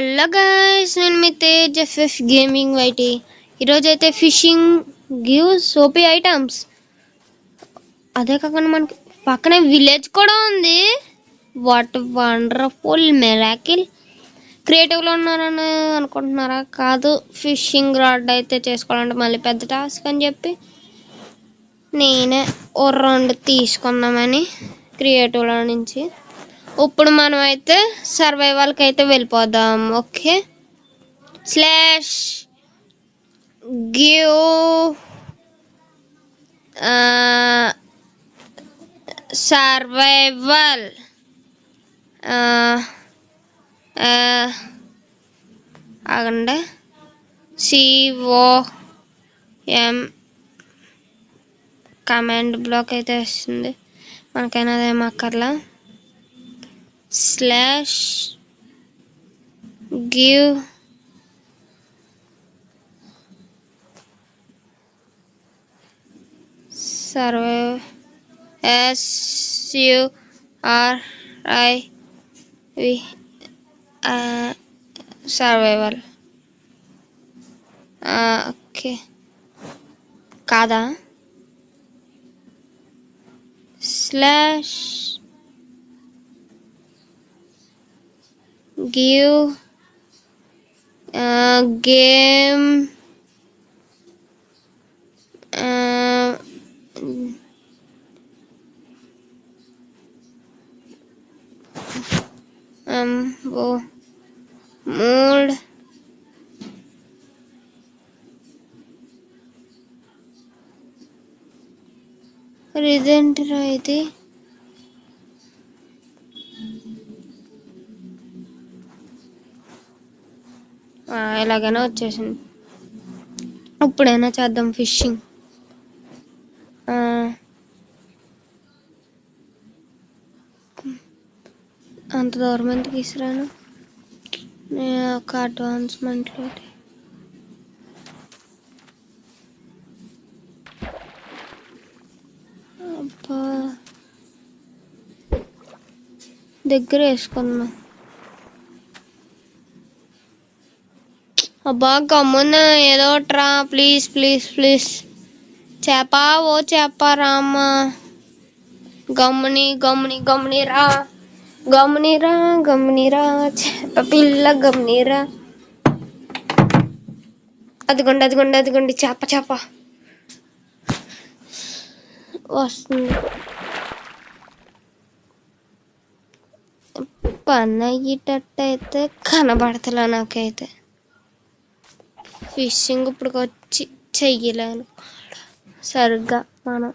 Hello guys, నేను మీ Tej FF gaming YT. ఈరోజు అయితే ఫిషింగ్ గివ్స్ ఓపీ ఐటమ్స్. అదే కాకుండా మనకి పక్కనే విలేజ్ కూడా ఉంది. What wonderful miracle. క్రియేటివ్లో ఉన్నారని అనుకుంటున్నారా? కాదు, ఫిషింగ్ రాడ్ అయితే చేసుకోవాలంటే మళ్ళీ పెద్ద టాస్క్ అని చెప్పి నేనే ఓ 2 తీసుకుందామని క్రియేటివ్లో నుంచి. ఇప్పుడు మనం అయితే సర్వైవల్కి అయితే వెళ్ళిపోదాం. ఓకే, స్లాష్ గివ్ సర్వైవల్ ఆగండి, COM కమాండ్ బ్లాక్ అయితే వస్తుంది. మనకైనా అదేం అక్కర్లా. Slash give survive SURIV survival. Okay కాదా? స్లాష్ గివ్ గేమ్ మూడ్ ఇదేంటిరా ఇది? ఎలాగైనా వచ్చేసింది. ఇప్పుడైనా చేద్దాం ఫిషింగ్. అంత దూరం ఎందుకు తీసుకురాను? నేను ఒక అడ్వాన్స్మెంట్లో అబ్బా దగ్గర వేసుకున్నా. అబ్బా గమ్మున ఏదో ట్రా, ప్లీజ్ ప్లీజ్ ప్లీజ్. చేప, ఓ చేప రామ్మా, గమ్ముని గమ్ముని గమ్మునిరా, గమ్మునిరా గమ్మునిరా, చేప పిల్ల గమ్మునిరా. అదిగోండి అదిగోండి అదిగోండి, చేప చేప వస్తుంది. పని అయ్యేటట్టయితే కనబడతలే నాకైతే. ఫిషింగ్ ఇప్పుడు వచ్చి చెయ్యలేను సరిగ్గా మనం.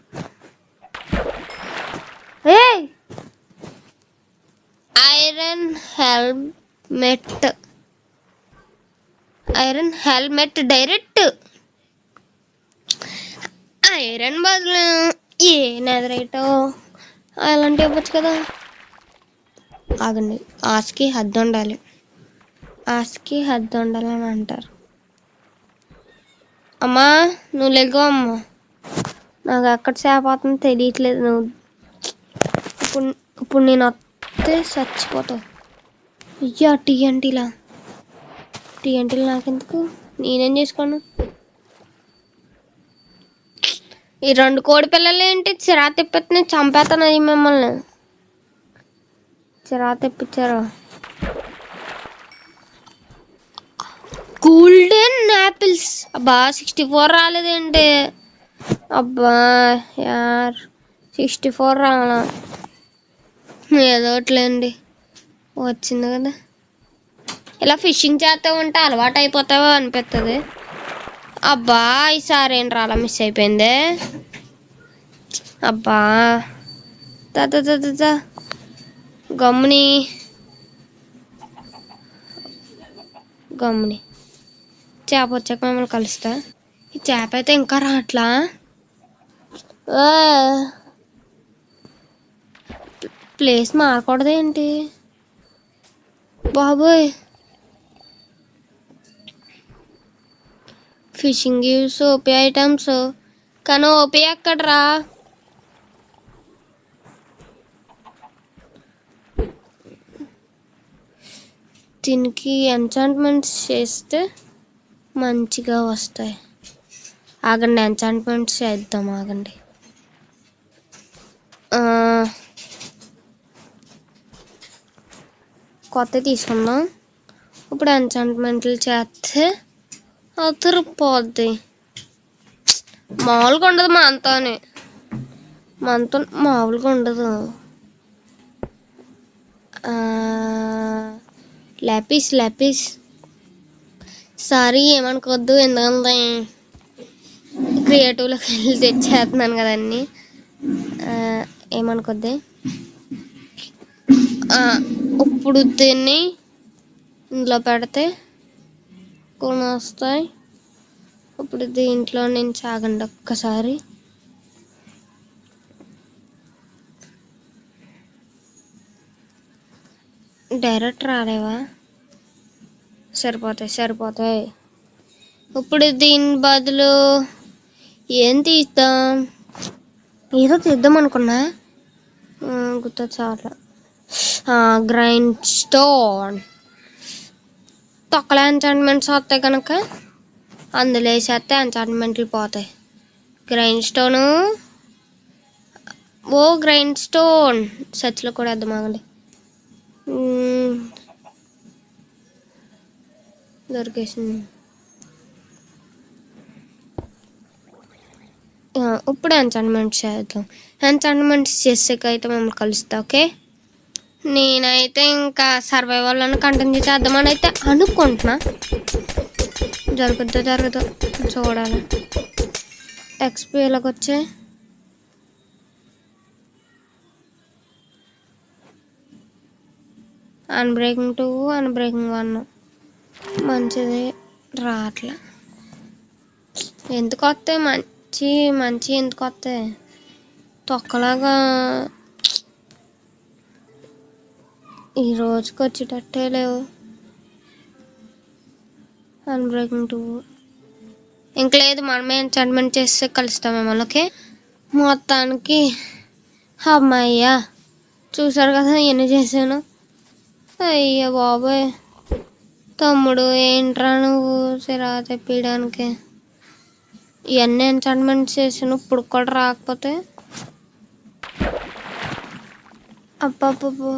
ఐరన్ హెల్మెట్ డైరెక్ట్ ఐరన్ బదులు ఏ నెదరైటో అలాంటి ఇవ్వచ్చు కదా. ఆగండి, ఆస్కి హద్దు ఉండాలి, ఆస్కి హద్దు ఉండాలని అంటారు. అమ్మా నువ్వు లెగ్గో అమ్మా, నాకు ఎక్కడ చేపవుతుందో తెలియట్లేదు. నువ్వు ఇప్పుడు నేను వస్తే చచ్చిపోతావు. అయ్యా TNTలా నాకెందుకు, నేనేం చేసుకోను. ఈ 2 కోడి పిల్లలు ఏంటి చిరా తెప్పిస్తున్నాయి, చంపేస్తాను అది మిమ్మల్ని. చిరా తెప్పించారు. Golden apples. అబ్బా 64 రాలేదేంటి? అబ్బా యార్ 64 రావాలా? ఏదోట్లేండి, వచ్చింది కదా. ఇలా ఫిషింగ్ చేస్తూ ఉంటే అలవాటు అయిపోతావో అనిపిస్తుంది. అబ్బా ఈసారి ఏం రాలా, మిస్ అయిపోయింది. అబ్బా దా గమ్ముని చేప వచ్చాక మిమ్మల్ని కలుస్తా. ఈ చేప అయితే ఇంకా రాట్లా. ప్లేస్ మారకూడదు ఏంటి బాబోయ్? ఫిషింగ్ గివ్స్ ఓపీ ఐటమ్స్, కానీ ఓపీ ఎక్కడరా? దీనికి ఎంచాంట్మెంట్స్ చేస్తే మంచిగా వస్తాయి. ఆగండి, ఎంచాంట్మెంట్స్ చేద్దాం. ఆగండి. కొత్త తీసుకుందాం. ఇప్పుడు ఎంచాంట్మెంట్లు చేస్తే అతురిపోద్ది. మామూలుగా ఉండదు మనతో మామూలుగా ఉండదు. లాపిస్ సారీ ఏమనుకోవద్దు, ఎందుకంటే క్రియేటివ్లోకి వెళ్ళి తెచ్చేస్తున్నాను కదా అన్నీ. ఏమనుకోద్ది. ఇప్పుడు దీన్ని ఇందులో పెడితే కొన్ని వస్తాయి. ఇప్పుడు దీంట్లో నుంచి ఆగండి ఒక్కసారి. డైరెక్ట్ రాలేవా? సరిపోతాయి. ఇప్పుడు దీని బదులు ఏం తీద్దాం? ఏదో తీద్దాం అనుకున్నా, గుర్తు చాలా. Grind stone. తొక్కల ఎంచాంట్మెంట్స్ వస్తాయి కనుక అందులో వేసేస్తే ఎంచాంట్మెంట్లు పోతాయి. గ్రైండ్ స్టోన్ సచ్లో కూడా వేద్దాం. ఆగండి. దొరికేసింది. ఇప్పుడు ఎంచాంట్మెంట్స్ చేద్దాం. ఎంచాంట్మెంట్స్ చేసాకైతే మేము కలుస్తా. ఓకే, నేనైతే ఇంకా సర్వైవల్ అని కంటిన్యూ చేద్దామని అయితే అనుకుంటున్నా. జరుగుద్దో చూడాలి. ఎక్స్పీ ఎలాగొచ్చాయి? అన్బ్రేకింగ్ 2, అన్బ్రేకింగ్ 1 మంచిది రావట్లే. ఎందుకు వస్తాయి మంచి ఎందుకు వస్తాయి? తొక్కలాగా ఈ రోజుకి వచ్చేటట్టే లేవు. అన్బ్రేకింగ్ 2 ఇంక లేదు. మనమే ఎంచాంట్మెంట్ చేస్తే కలుస్తాం మిమ్మల్ని. ఓకే, మొత్తానికి అమ్మయ్యా, చూసారు కదా ఎన్ని చేశాను. అయ్యా బాబోయ్, తమ్ముడు ఏంట్రా నువ్వు సిరా తెప్పియడానికి? ఇవన్నీ ఎంచాంట్మెంట్స్ చేసాను, ఇప్పుడు కూడా రాకపోతే అబ్బబ్బబ్బో.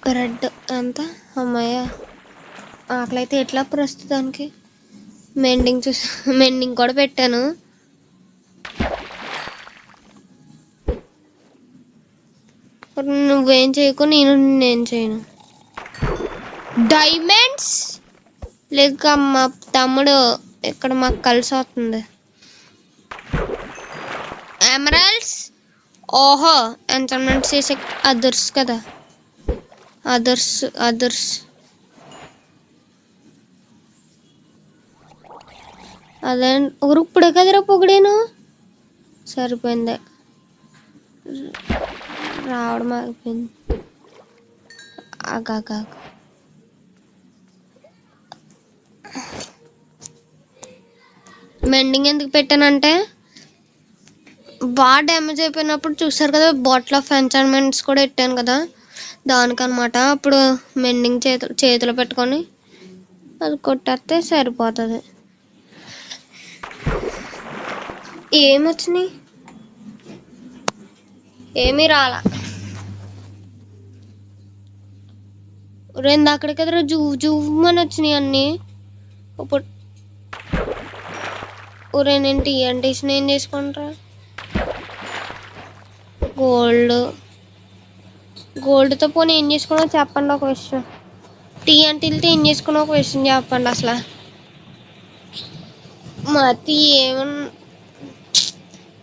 బ్రెడ్ ఎంత? అమ్మయ్య, ఆకలైతే ఎట్లా ప్రస్తుతానికి. మెండింగ్ కూడా పెట్టాను. నువ్వేం చేయకు, నేను చేయను. డైమండ్స్ లేక మా తమ్ముడు ఇక్కడ మాకు కలిసి వస్తుంది. ఎమరాల్డ్స్, ఓహో ఎంచాంట్మెంట్స్ చేసే అదర్స్ కదా. అదర్స్ అదే ఒకరు ఇప్పుడే కదరా పొగిడాను. సరిపోయింది, రావడం ఆగిపోయింది. ఆగా మెండింగ్ ఎందుకు పెట్టానంటే బాగా డ్యామేజ్ అయిపోయినప్పుడు చూసారు కదా, బాటిల్ ఆఫ్ ఎంచాంట్మెంట్స్ కూడా పెట్టాను కదా దానికనమాట. అప్పుడు మెండింగ్ చేతిలో పెట్టుకొని అది కొట్టేస్తే సరిపోతుంది. ఏమొచ్చినాయి? ఏమీ రాలా. రెండు అక్కడికి కదరా జూమని వచ్చినాయి అన్నీ. ఇప్పుడు నేను టీఎన్టీస్ని ఏం చేసుకుంటారా? గోల్డ్తో పోనీ ఏం చేసుకున్నావు చెప్పండి ఒక విషయం. టీఎన్టీలతో ఏం చేసుకున్నావు ఒక విషయం చెప్పండి. అసలు మతి ఏమన్నా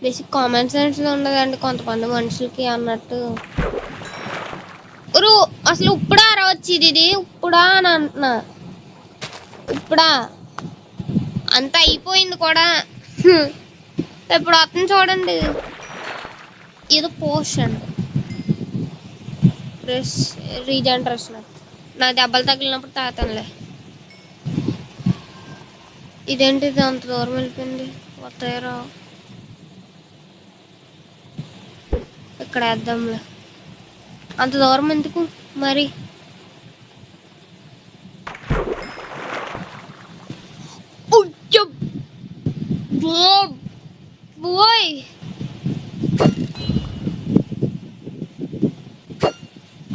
బేసిక్ కామన్ సెన్స్ ఉండదండి కొంతమంది మనుషులకి అన్నట్టు. అసలు ఇప్పుడా వచ్చేది ఇది? ఇప్పుడా అని అంటున్నా. ఇప్పుడా అంత అయిపోయింది కూడా. ఇప్పుడు అతను చూడండి, ఏదో పోషన్ రీజనరేషన్. నా దెబ్బలు తగిలినప్పుడు తాగుతానులే. ఇదేంటిది అంత దూరం వెళ్ళిపోయింది? వస్తాయరా ఇక్కడ వేద్దాంలే. అంత దూరం ఎందుకు మరి? బాయ్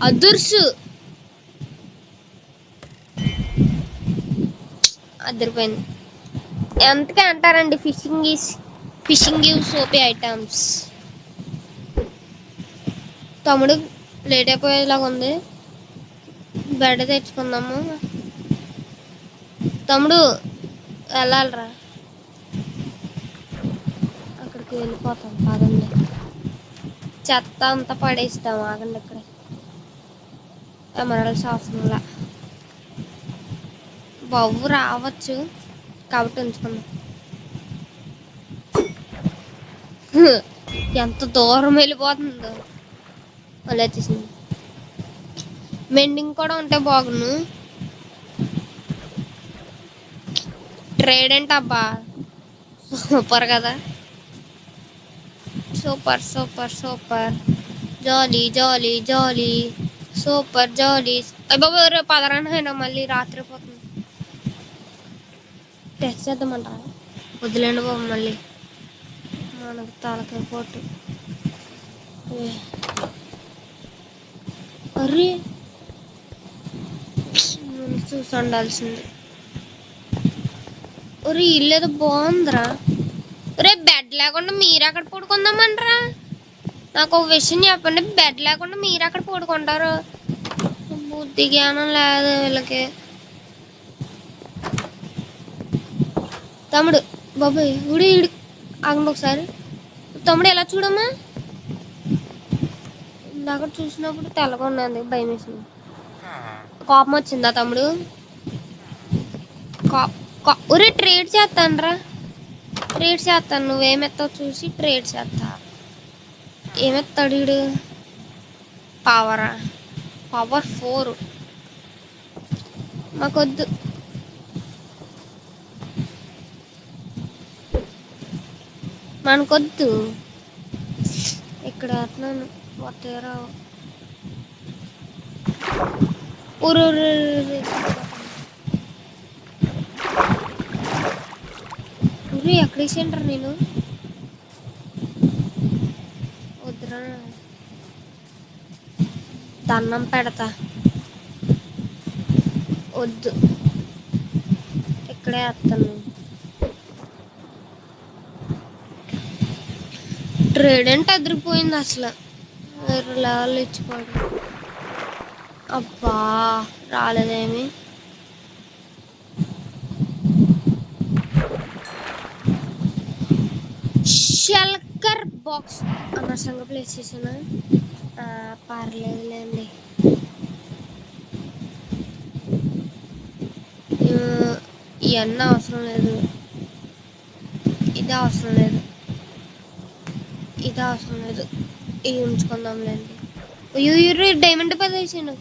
అదుర్సు అదిరిపోయింది. ఎంతకే అంటారండి ఫిషింగ్ గివ్స్ ఓపీ ఐటమ్స్. తమ్ముడు లేట్ అయిపోయేలాగా ఉంది, బెడ్ తెచ్చుకుందాము. తమ్ముడు వెళ్ళాలిరా, అక్కడికి వెళ్ళిపోతాం కాదండి. చెత్త అంతా పడేస్తాం ఆగండి. ఇక్కడ ఎమరాల్స్ అవసరంలా, బాబు రావచ్చు కాబట్టి ఉంచుకున్నాం. ఎంత దూరం వెళ్ళిపోతుందో. మళ్ళీ వచ్చేసింది. మెండింగ్ కూడా ఉంటే బాగుండు. ట్రేడెంట్ అబ్బా సూపర్ కదా, సూపర్ సూపర్ సూపర్, జాలీ జాలీ జాలీ, సూపర్ జాలీ. బాబు రేపు పదరానైనా మళ్ళీ రాత్రి పోతుంది. టెస్ట్ చేద్దామంటారా? వదిలేండి బాబు, మళ్ళీ మనకు తలకాయ పోటు. అరే చూసి ఉండాల్సింది. ఒరే ఇల్లు ఏదో బాగుందిరా. రేపు బెడ్ లేకుండా మీరు ఎక్కడ పడుకుందామంటారా? నాకు ఒక విషయం చెప్పండి, బెడ్ లేకుండా మీరు ఎక్కడ పడుకుంటారు? బుద్ధి జ్ఞానం లేదు వీళ్ళకి. తమ్ముడు బాబాయ్ ఉడి ఆగండి ఒకసారి. తమ్ముడు ఎలా చూడమ్మా, ఇందాక చూసినప్పుడు తెల్లగా ఉన్నది, భయం వేసింది. కోపం వచ్చిందా తమ్ముడు? ఒరే ట్రేడ్ చేస్తాను రా, ట్రేడ్ చేస్తాను. నువ్వేమెత్తావు చూసి ట్రేడ్ చేస్తా. ఏమెత్తాడు వీడు? పవరా, పవర్ 4 మాకొద్దు. మనకొద్దు. ఇక్కడ వేస్తున్నాను వత్తేరా. ఊరు ఊరు ఎక్కడ సెంటర్ నేను వద్దురా, దండం పెడతా. వద్దు, ఇక్కడే వేస్తాను. ట్రేడ్ అంటే అదిరిపోయింది అసలు, వేరే లెవెల్ ఇచ్చిపోవడం. అబ్బా రాలేదేమి. షెల్కర్ బాక్స్ అనవసరంగా ప్లేస్ చేసాను. పర్లేదులేండి. ఇవన్నీ అవసరం లేదు, ఇది అవసరం లేదు, ఇది అవసరం లేదు, ఇవి ఉంచుకుందాంలేండి. అయ్యో డైమండ్ పది వేసాను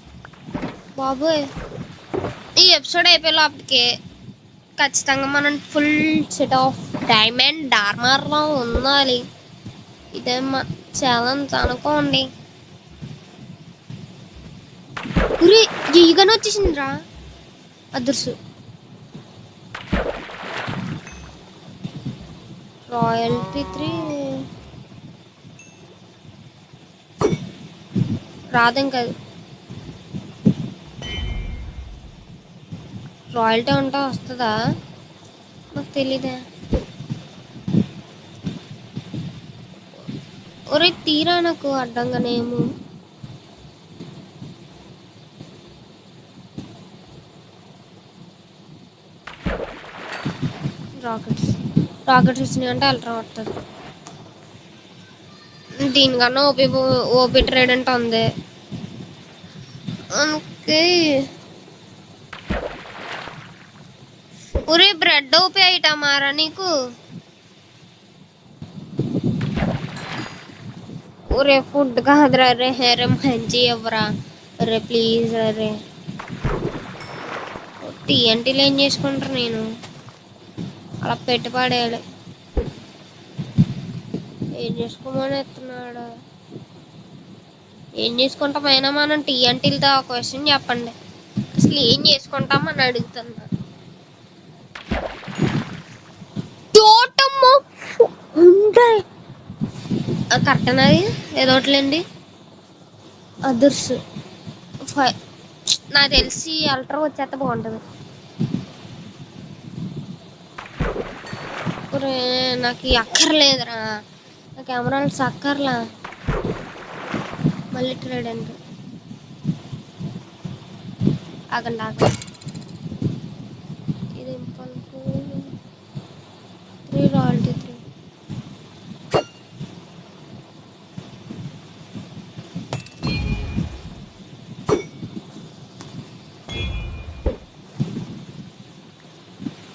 బాబోయ్. ఈ ఎపిసోడ్ అయిపోయే లోపలికి ఖచ్చితంగా మనం ఫుల్ సెట్ ఆఫ్ డైమండ్ ఆర్మర్లో ఉండాలి. ఇదే ఛాలెంజ్ అనుకోండి. ఈగనే వచ్చేసిందిరా అదృశ్యం. రాయల్టీ 3 రాదేం కాదు. రాయల్టీ ఉంటా వస్తుందా నాకు తెలీదా. ఒరే తీరా నాకు అడ్డంగానేమో. రాకెట్స్ వచ్చినాయంటే అల్ట్రా వస్తుంది. దీనికన్నా ఓపీ ట్రేడ్ అంటే ఉంది అందుకే. ఒరే బ్రెడ్ ఓపీ ఐటమారా నీకు? ఒరే ఫుడ్ కాదురా రే, హెరే మంచి ఇవ్వరా రే ప్లీజ్. అరే టీఎన్టీలు ఏం చేసుకుంటారు, నేను అలా పెట్టి పడేయాలి. ఏం చేసుకోమని ఎత్తున్నాడు, ఏం చేసుకుంటామైనా మనం టీఎన్టీలతో. ఒక క్వశ్చన్ చెప్పండి, అసలు ఏం చేసుకుంటామని అడుగుతున్నా. టోటమ్ కరెక్టేనా అది? ఏదో ఒకటిలేండి. అదర్స్ నాకు తెలిసి అల్ట్రా వచ్చేస్తే బాగుంటుంది. ఒరే నాకు ఈ అక్కర్లేదురా, నాకు ఎమరాల్డ్స్ అక్కర్లా. మళ్ళీ ట్రేడెంట్ ఆగండి ఆగండి. ఇది ఇంపల్పు 3 రాయల్టీ 3.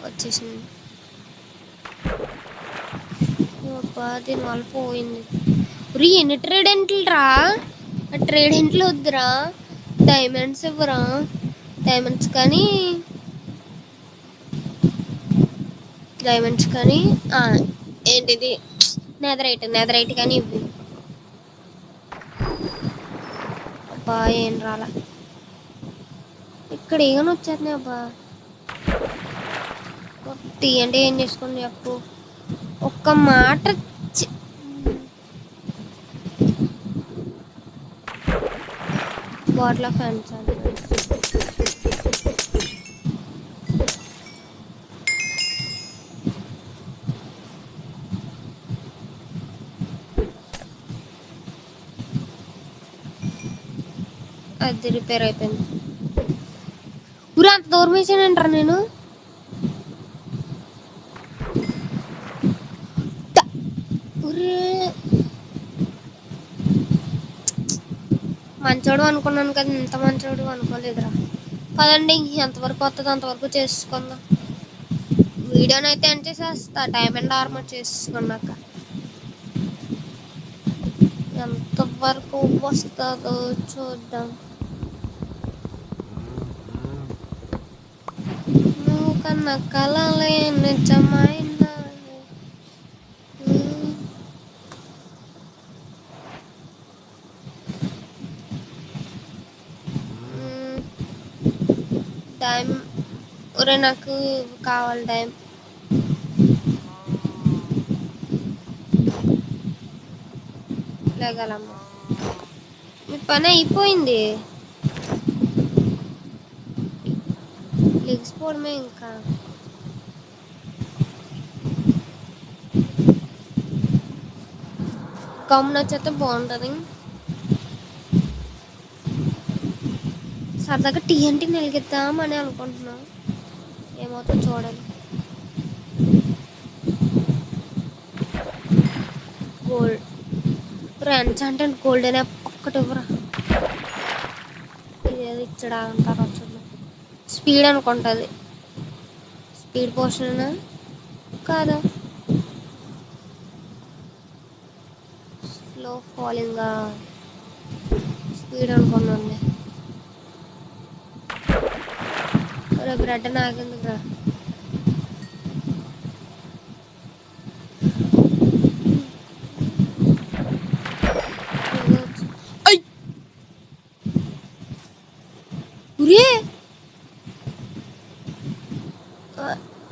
వచ్చేసింది. అబ్బా దీనివల్ల పోయింది. ఉరి ఎన్ని ట్రేడెంట్లు రా, ఆ ట్రేడెంట్లు వద్దురా. డైమండ్స్ ఇవ్వరా, డైమండ్స్ కానీ డైమండ్స్ కానీ ఏంటిది నెదరైట్ కానీ ఇవ్వి. అబ్బా ఏం రాలా. ఇక్కడ ఏమైనా వచ్చేస్తున్నాయి అబ్బా. టీ అంటే ఏం చేసుకోండి చెప్పు ఒక్క మాట. బాటిల్ ఆఫ్ హ్యాండ్స్ అది రిపేర్ అయిపోయింది. ఊరు అంత దూరం వేసానంటారా నేను. మంచోడు అనుకున్నాను కదా, ఇంత మంచోడు అనుకోలేదురా. పదండి ఎంతవరకు వస్తుందో అంతవరకు చేసుకుందాం. వీడియోని అయితే ఎండ్ చేసేస్తా డైమండ్ ఆర్మర్ చేసుకున్నాక. ఎంతవరకు వస్తుందో చూద్దాం. నువ్వు కన్నా కలలే నిజమైన టైం. ఒరే నాకు కావాలి టైం. లేగలమ్మా మీ పని అయిపోయింది. లెగిసిపోవడమే ఇంకా. గమ్మున వచ్చేస్తే బాగుంటుంది. సరదాగా టీఎన్టీ నిలగిద్దామని అనుకుంటున్నా, ఏమవుతుందో చూడాలి. గోల్డ్ ఎన్చాంటెడ్ గోల్డ్ అనే ఒక్కటి ఇవ్వరా. ఇదేదో ఇచ్చడా అంటారు వచ్చి. స్పీడ్ అనుకుంటుంది. స్పీడ్ పోషన్ కాదా, స్లో ఫాలింగ్ స్పీడ్ అనుకున్నాను. బ్రెడ్ నాకెందుకురా.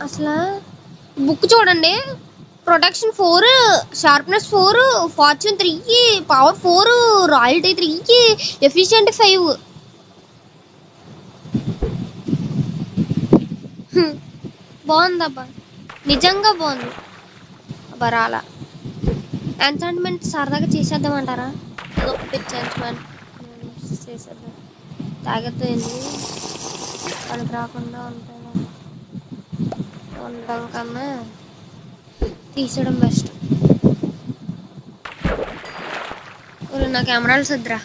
అసలు బుక్ చూడండి. Protection 4, sharpness 4, fortune 3, power 4, royalty 3, efficient 5. బాగుందబ్బా, నిజంగా బాగుంది. అబ్బా రాలా. ఎన్చాంట్మెంట్ సరదాగా చేసేద్దామంటారా? ఏదో ఎన్చాంట్మెంట్ చేసేద్దాం. తాగేద్దాం వాళ్ళకి రాకుండా ఉండడం కన్నా తీసేయడం బెస్ట్. నాకు ఎమరాల్డ్స్ వద్దురా,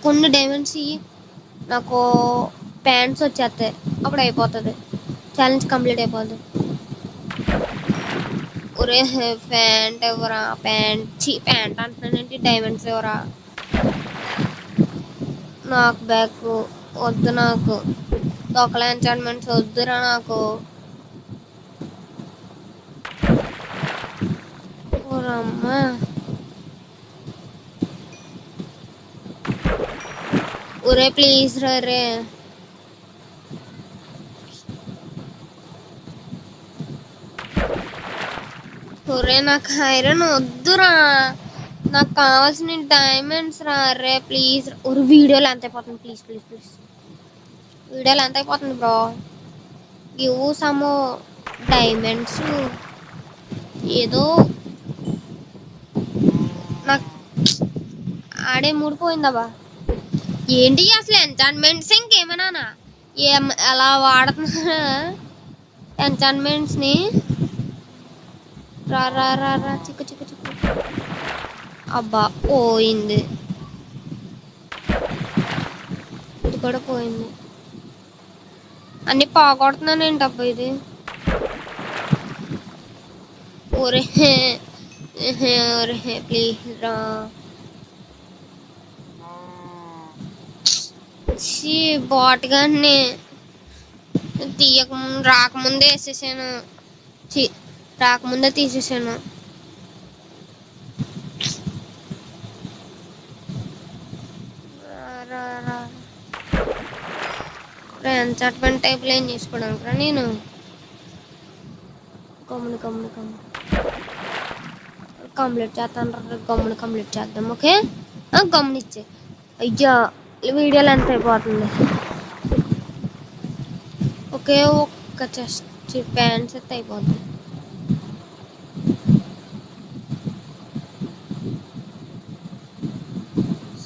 కొన్ని డైమండ్స్ ఇవి. నాకు ప్యాంట్స్ వచ్చేస్తాయి, అప్పుడు అయిపోతుంది, ఛాలెంజ్ కంప్లీట్ అయిపోద్ది. ఒరే ప్యాంట్ ఎవరా, ప్యాంట్ అంటున్నానంటే డైమండ్స్ ఎవరా. నాకు బ్యాగ్ వద్దు, నాకు తొక్కల ఎన్చాంట్మెంట్స్ వద్దురా నాకు. ఓరమ్మా ఒరే ప్లీజ్ రే. ఒరే నాకు ఐరన్ వద్దురా, నాకు కావాల్సిన డైమండ్స్ రా రే ప్లీజ్. ఒక వీడియోలో ఎంత అయిపోతుంది ప్లీజ్ ప్లీజ్ ప్లీజ్. వీడియోలో ఎంత అయిపోతుంది బ్రో. Give some diamonds. ఏదో నాకు ఆడే మూడిపోయిందబ్బా. ఏంటి అసలు ఎంచాన్మెంట్స్ ఇంకేమన్నా ఏం ఎలా వాడుతున్నా ఎంచాన్మెంట్స్ ని. రా రా రా రా చిక్కు చిక్కు చిక్కు. అబ్బా పోయింది. ఇది కూడా పోయింది. అన్ని పోగొడుతున్నాను ఏంటి అబ్బా ఇది. ఒరే ఒరే ప్లీజ్ రా. బాట్ గాన్ని తీయక రాకముందే వేసేసాను. రాకముందే తీసేసాను. ఎన్చాట్మెంట్ టైప్లో ఏం చేసుకోవడానికి రా నేను. గమ్మును గమ్మును గమ్మును కంప్లీట్ చేస్తాను రా. గమ్మును కంప్లీట్ చేద్దాం. ఓకే గమ్మునిచ్చే. అయ్యా వీడియోలో ఎంత అయిపోతుంది. ఒకే ఒక్క చెస్ట్ ప్యాంట్స్ అయితే అయిపోతుంది.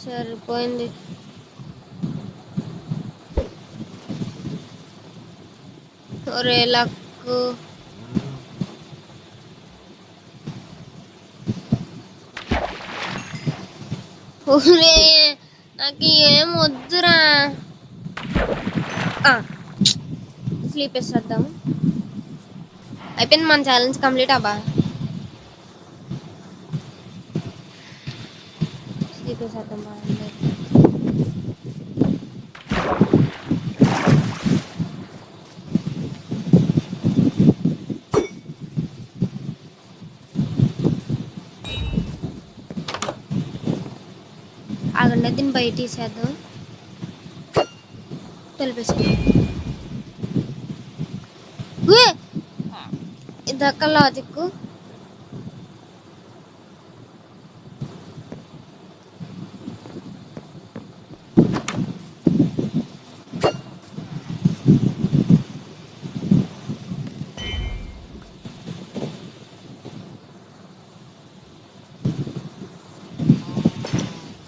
సరిపోయింది. ఒరే లక్కు. ఒరే నాకు ఏం వద్దురా. స్లీప్ వేసేద్దాం. అయిపోయింది మన ఛాలెంజ్ కంప్లీట్ అబ్బా. స్లీప్ వేసేద్దాం బాగుంది. ఆగండి దీన్ని బయట తీసేద్దాం. తెలిపేసుకుందాం. ఇదక్క logic.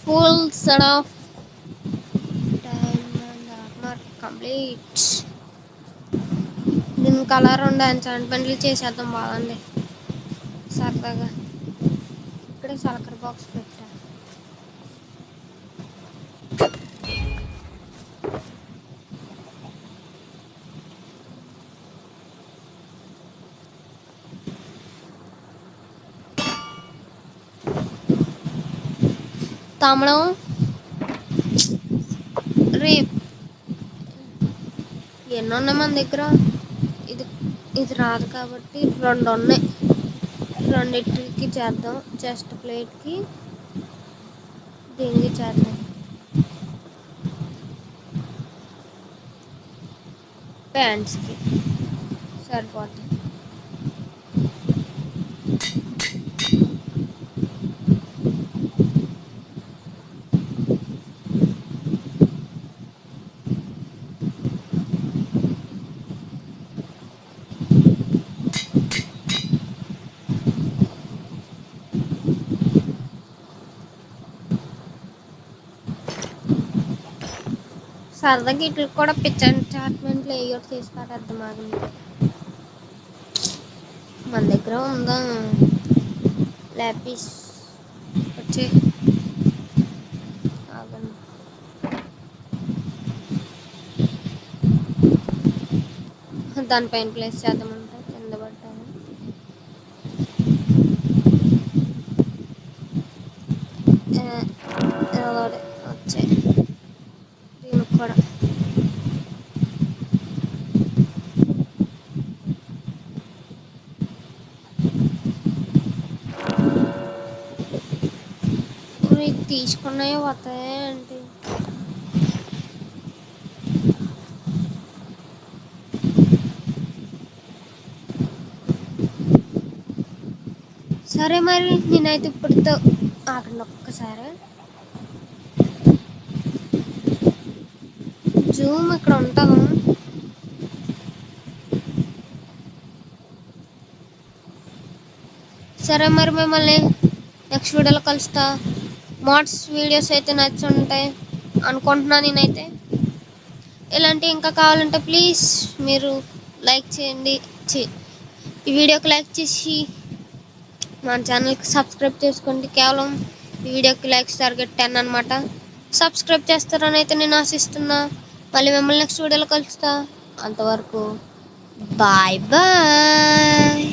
Full set of diamond armour complete. దీని కలర్ ఉండే ఎంచాంట్మెంట్లు చేసేద్దాం బాగుంది సరదాగా. ఇక్కడే సలకర్ బాక్స్ పెట్టా. తమడం రేపు ఎన్ని ఉన్నాయి మన దగ్గర. ఇది ఇది రాదు కాబట్టి 2 ఉన్నాయి. 2కి చేద్దాం. చెస్ట్ ప్లేట్కి దీనికి చేద్దాం. ప్యాంట్స్కి సరిపోతుంది. సరదాగా ఇట్లకి కూడా పిచ్ ఎంచార్ట్మెంట్లు ఏయో చేసి పడేద్దాం. ఆగండి మన దగ్గర ఉందా ల్యాపిస్. వచ్చే ఆగండి. దానిపైన ప్లేస్ చేద్దామంటే కింద పడ్డాను. వచ్చే దీనికి కూడా తీసుకున్నాయో వస్తాయి అంటే. సరే మరి నేనైతే ఇప్పుడుతో ఆగండి ఒక్కసారి. జూమ్ ఇక్కడ ఉంటాము. సరే మరి మిమ్మల్ని నెక్స్ట్ వీడియోలో కలుస్తా. మోడ్స్ వీడియోస్ అయితే నచ్చుంటాయి అనుకుంటున్నా నేనైతే. ఇలాంటి ఇంకా కావాలంటే ప్లీజ్ మీరు లైక్ చేయండి. ఈ వీడియోకి లైక్ చేసి మన ఛానల్కి సబ్స్క్రైబ్ చేసుకోండి. కేవలం ఈ వీడియోకి లైక్స్ టార్గెట్ 10 అనమాట. సబ్స్క్రైబ్ చేస్తారని అయితే నేను ఆశిస్తున్నా. మళ్ళీ మిమ్మల్ని నెక్స్ట్ వీడియోలో కలుస్తా. అంతవరకు బాయ్ బాయ్.